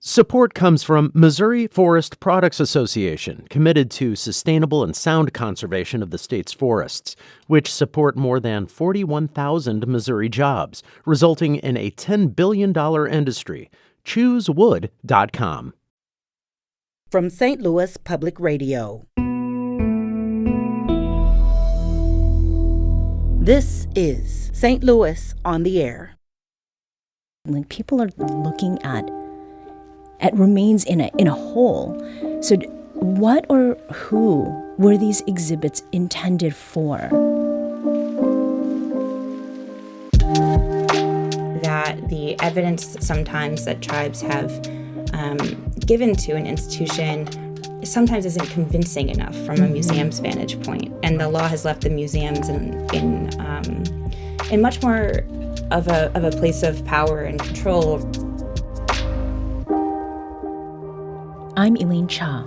Support comes from Missouri Forest Products Association, committed to sustainable and sound conservation of the state's forests, which support more than 41,000 Missouri jobs, resulting in a $10 billion industry. ChooseWood.com. From St. Louis Public Radio. This is St. Louis on the Air. Like, people are looking at remains in a whole. So what or who were these exhibits intended for? That the evidence sometimes that tribes have given to an institution sometimes isn't convincing enough from a museum's vantage point. And the law has left the museums in much more of a place of power and control. I'm Elaine Cha.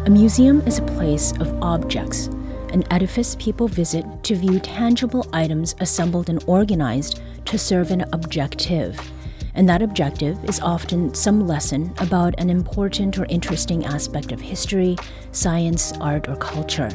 A museum is a place of objects, an edifice people visit to view tangible items assembled and organized to serve an objective. And that objective is often some lesson about an important or interesting aspect of history, science, art, or culture.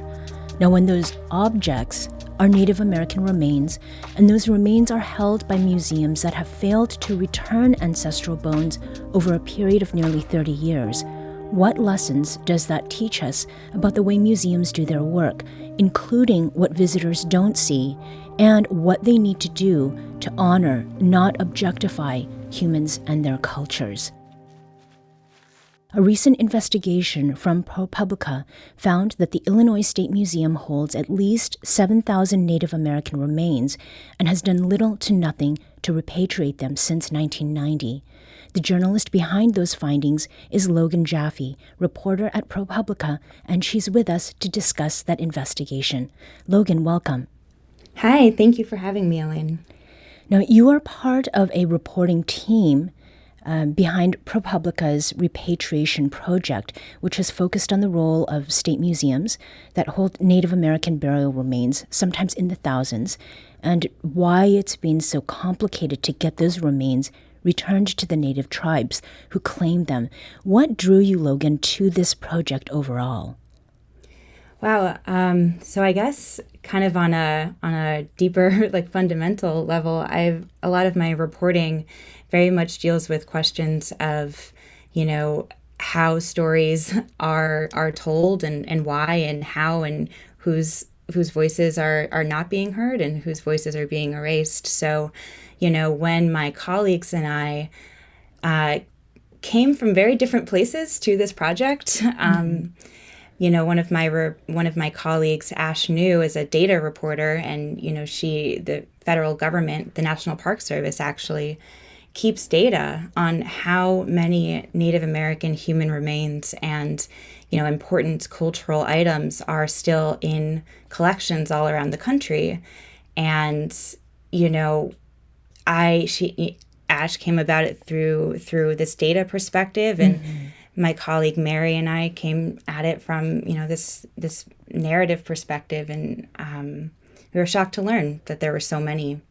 Now, when those objects are Native American remains, and those remains are held by museums that have failed to return ancestral bones over a period of nearly 30 years, what lessons does that teach us about the way museums do their work, including what visitors don't see and what they need to do to honor, not objectify, humans and their cultures? A recent investigation from ProPublica found that the Illinois State Museum holds at least 7,000 Native American remains and has done little to nothing to repatriate them since 1990. The journalist behind those findings is Logan Jaffe, reporter at ProPublica, and she's with us to discuss that investigation. Logan, welcome. Hi, thank you for having me, Elaine. Now, you are part of a reporting team behind ProPublica's repatriation project, which has focused on the role of state museums that hold Native American burial remains, sometimes in the thousands, and why it's been so complicated to get those remains returned to the Native tribes who claim them. What drew you, Logan, to this project overall? Wow. So I guess kind of on a deeper, fundamental level, a lot of my reporting very much deals with questions of, how stories are told and why and how and whose voices are not being heard and whose voices are being erased. So, when my colleagues and I came from very different places to this project. One of my colleagues, Ash New, is a data reporter, and the federal government, the National Park Service, actually keeps data on how many Native American human remains and important cultural items are still in collections all around the country. And Ash came about it through this data perspective, and my colleague Mary and I came at it from this narrative perspective, and we were shocked to learn that there were so many.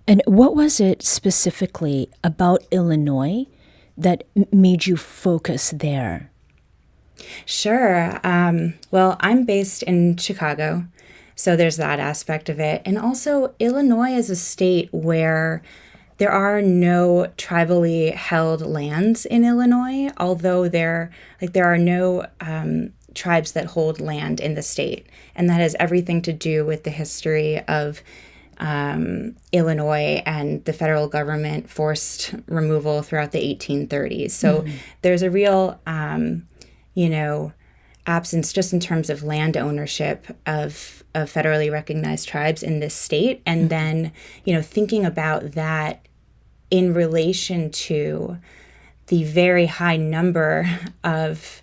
And what was it specifically about Illinois that made you focus there? Sure. Well, I'm based in Chicago, so there's that aspect of it. And also, Illinois is a state where there are no tribally held lands in Illinois, although there are no tribes that hold land in the state. And that has everything to do with the history of Illinois and the federal government forced removal throughout the 1830s. So there's a real, absence just in terms of land ownership of federally recognized tribes in this state. And then, thinking about that in relation to the very high number of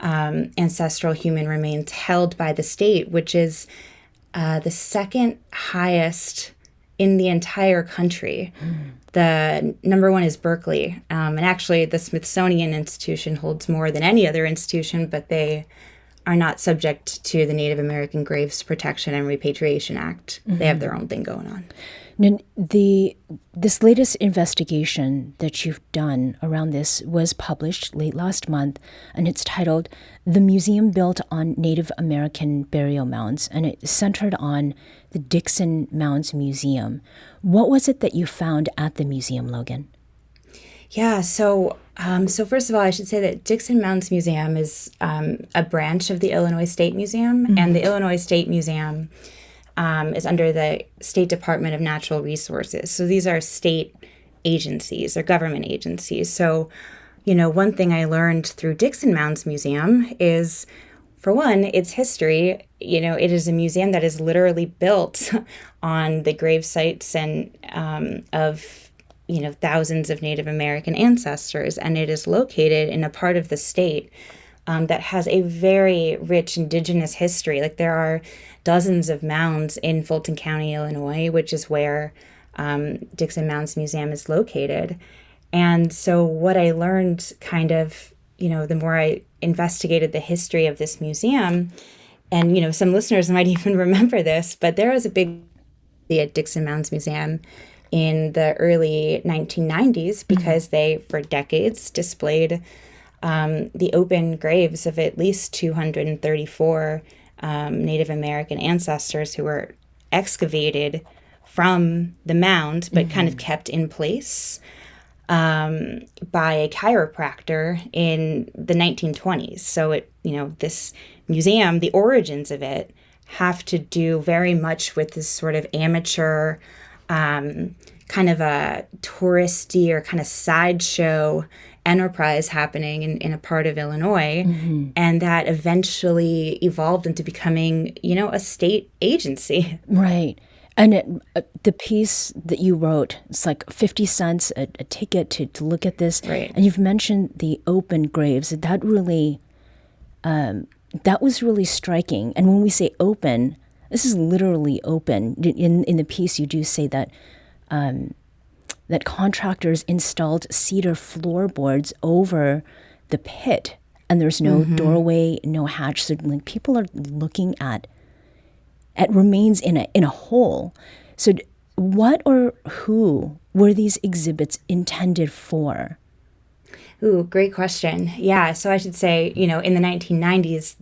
ancestral human remains held by the state, which is the second highest in the entire country. The number one is Berkeley. And actually, the Smithsonian Institution holds more than any other institution, but they are not subject to the Native American Graves Protection and Repatriation Act. They have their own thing going on. Now, this latest investigation that you've done around this was published late last month, and it's titled "The Museum Built on Native American Burial Mounds," and it's centered on the Dixon Mounds Museum. What was it that you found at the museum, Logan? Yeah, so first of all, I should say that Dixon Mounds Museum is a branch of the Illinois State Museum, and the Illinois State Museum is under the State Department of Natural Resources. So these are state agencies or government agencies. So, one thing I learned through Dixon Mounds Museum is, for one, its history. It is a museum that is literally built on the grave sites and of thousands of Native American ancestors, and it is located in a part of the state that has a very rich indigenous history. Like, there are dozens of mounds in Fulton County, Illinois, which is where Dixon Mounds Museum is located. And so what I learned the more I investigated the history of this museum, and, some listeners might even remember this, but there was a big at Dixon Mounds Museum in the early 1990s because they, for decades, displayed the open graves of at least 234 Native American ancestors who were excavated from the mound, but kind of kept in place by a chiropractor in the 1920s. So this museum, the origins of it, have to do very much with this sort of amateur, kind of a touristy or kind of sideshow enterprise happening in a part of Illinois, and that eventually evolved into becoming, a state agency. Right. And the piece that you wrote, it's like 50 cents a ticket to look at this. Right. And you've mentioned the open graves. That really, that was really striking. And when we say open, this is literally open. In the piece, you do say that that contractors installed cedar floorboards over the pit, and there's no doorway, no hatch. So people are looking at remains in a hole. So what or who were these exhibits intended for? Ooh, great question. Yeah, so I should say, in the 1990s,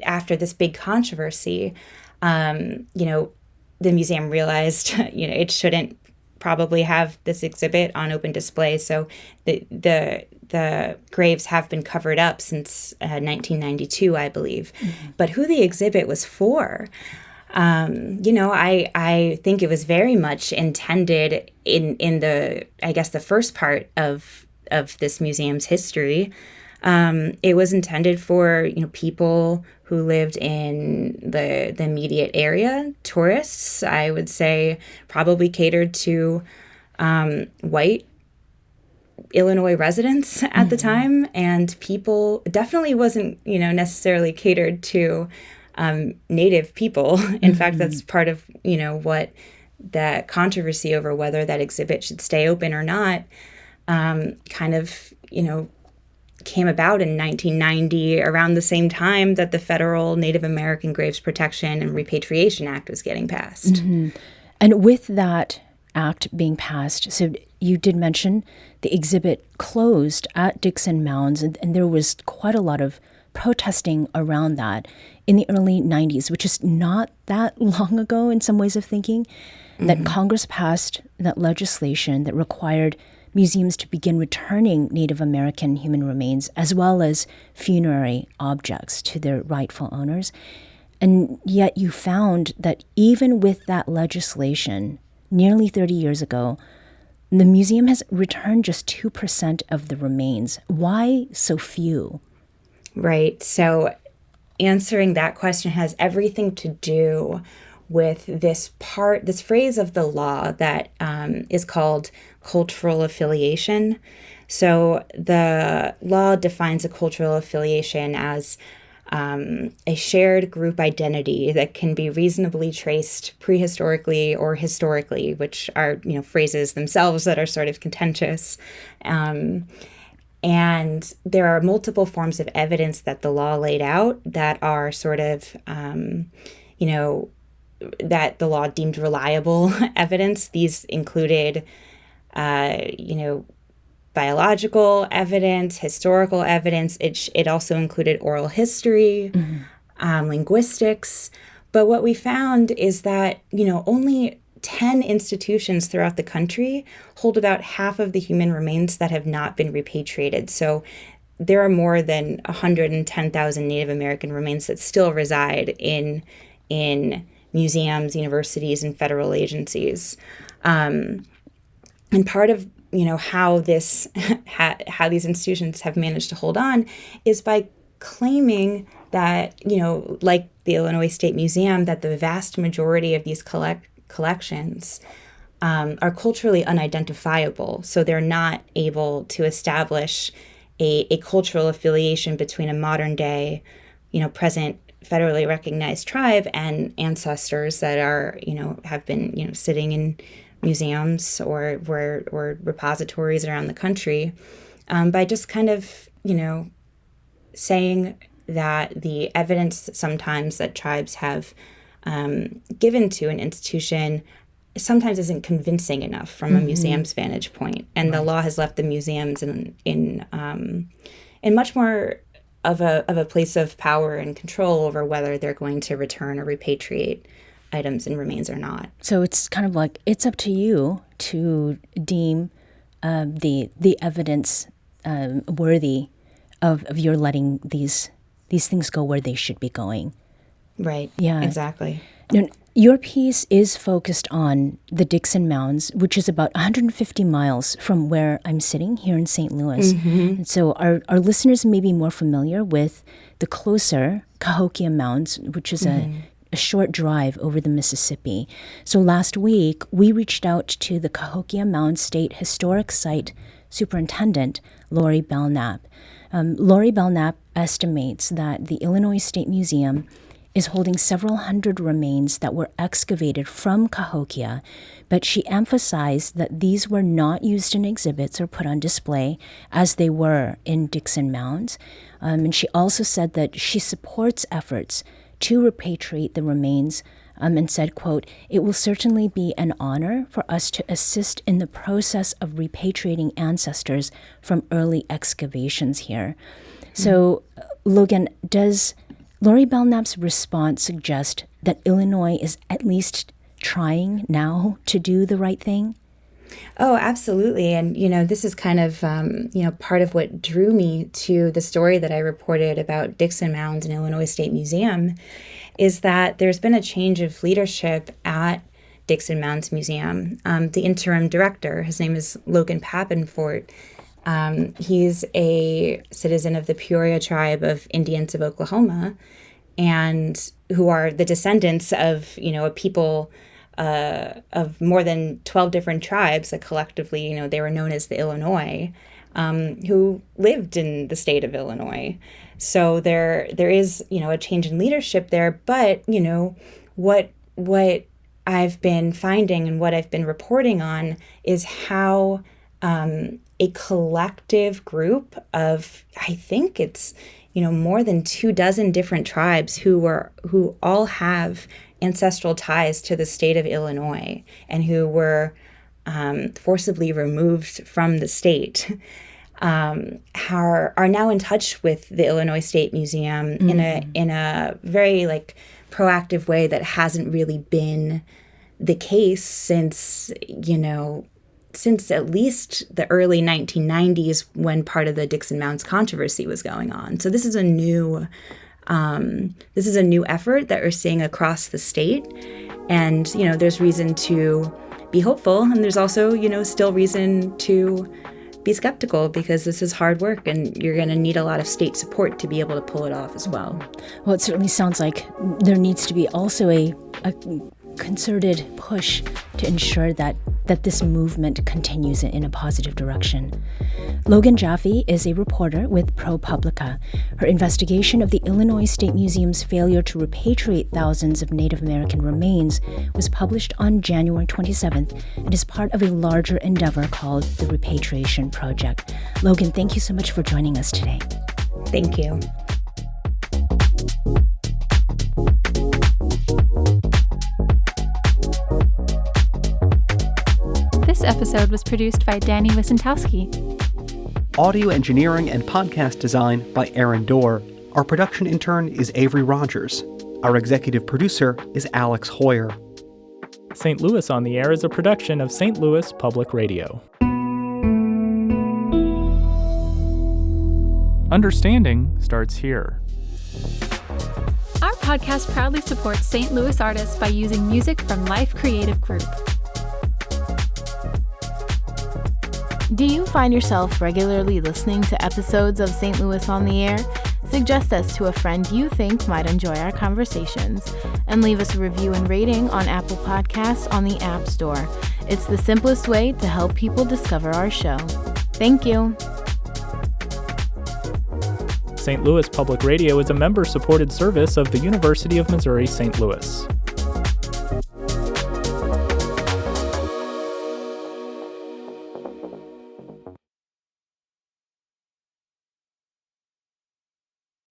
after this big controversy, the museum realized, it shouldn't probably have this exhibit on open display. So the graves have been covered up since 1992, I believe. But who the exhibit was for, I think it was very much intended in the first part of this museum's history. It was intended for, people who lived in the immediate area, tourists. I would say probably catered to white Illinois residents at the time, and people definitely wasn't, necessarily catered to Native people. In fact, that's part of, what that controversy over whether that exhibit should stay open or not came about in 1990, around the same time that the federal Native American Graves Protection and Repatriation Act was getting passed. And with that act being passed, so you did mention the exhibit closed at Dixon Mounds, and there was quite a lot of protesting around that in the early 90s, which is not that long ago in some ways of thinking, that Congress passed that legislation that required museums to begin returning Native American human remains as well as funerary objects to their rightful owners. And yet you found that even with that legislation, nearly 30 years ago, the museum has returned just 2% of the remains. Why so few? Right. So answering that question has everything to do with this phrase of the law that is called cultural affiliation. So the law defines a cultural affiliation as a shared group identity that can be reasonably traced prehistorically or historically, which are, phrases themselves that are sort of contentious. And And there are multiple forms of evidence that the law laid out that are sort of, that the law deemed reliable evidence. These included, biological evidence, historical evidence. It also included oral history, linguistics. But what we found is that, only 10 institutions throughout the country hold about half of the human remains that have not been repatriated. So there are more than 110,000 Native American remains that still reside in museums, universities, and federal agencies. And part of how this how these institutions have managed to hold on is by claiming that, like the Illinois State Museum, that the vast majority of these collections are culturally unidentifiable. So they're not able to establish a cultural affiliation between a modern day, present federally recognized tribe and ancestors that are, have been, sitting in museums or repositories around the country, by just kind of, saying that the evidence sometimes that tribes have given to an institution sometimes isn't convincing enough from a museum's vantage point. And the law has left the museums in much more of a place of power and control over whether they're going to return or repatriate items and remains or not. So it's kind of like it's up to you to deem the evidence worthy of your letting these things go where they should be going. Right. Yeah. Exactly. Now, your piece is focused on the Dixon Mounds, which is about 150 miles from where I'm sitting here in St. Louis. And so our listeners may be more familiar with the closer Cahokia Mounds, which is a short drive over the Mississippi. So last week, we reached out to the Cahokia Mounds State Historic Site Superintendent, Lori Belknap. Lori Belknap estimates that the Illinois State Museum is holding several hundred remains that were excavated from Cahokia, but she emphasized that these were not used in exhibits or put on display as they were in Dixon Mounds. And she also said that she supports efforts to repatriate the remains, and said, quote, "It will certainly be an honor for us to assist in the process of repatriating ancestors from early excavations here." So, Logan, does Lori Belknap's response suggest that Illinois is at least trying now to do the right thing? Oh, absolutely. And, this is kind of, part of what drew me to the story that I reported about Dixon Mounds and Illinois State Museum is that there's been a change of leadership at Dixon Mounds Museum. The interim director, his name is Logan Jaffe. He's a citizen of the Peoria tribe of Indians of Oklahoma, and who are the descendants of, a people of more than 12 different tribes that collectively, they were known as the Illinois, who lived in the state of Illinois. So there is, a change in leadership there. But, what I've been finding and what I've been reporting on is how a collective group of, I think it's, more than 24 different tribes who all have ancestral ties to the state of Illinois and who were forcibly removed from the state, are now in touch with the Illinois State Museum in a very proactive way that hasn't really been the case since at least the early 1990s, when part of the Dixon Mounds controversy was going on. So this is a new effort that we're seeing across the state, and there's reason to be hopeful, and there's also still reason to be skeptical, because this is hard work and you're going to need a lot of state support to be able to pull it off as well. Well, it certainly sounds like there needs to be also a concerted push to ensure that that this movement continues in a positive direction. Logan Jaffe is a reporter with ProPublica. Her investigation of the Illinois State Museum's failure to repatriate thousands of Native American remains was published on January 27th and is part of a larger endeavor called the Repatriation Project. Logan, thank you so much for joining us today. Thank you. This episode was produced by Danny Wysentowski. Audio engineering and podcast design by Aaron Dorr. Our production intern is Avery Rogers. Our executive producer is Alex Hoyer. St. Louis on the Air is a production of St. Louis Public Radio. Understanding starts here. Our podcast proudly supports St. Louis artists by using music from Life Creative Group. Do you find yourself regularly listening to episodes of St. Louis on the Air? Suggest us to a friend you think might enjoy our conversations, and leave us a review and rating on Apple Podcasts on the App Store. It's the simplest way to help people discover our show. Thank you. St. Louis Public Radio is a member-supported service of the University of Missouri St. Louis.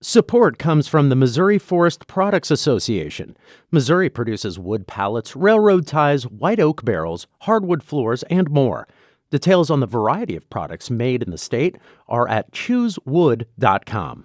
Support comes from the Missouri Forest Products Association. Missouri produces wood pallets, railroad ties, white oak barrels, hardwood floors, and more. Details on the variety of products made in the state are at choosewood.com.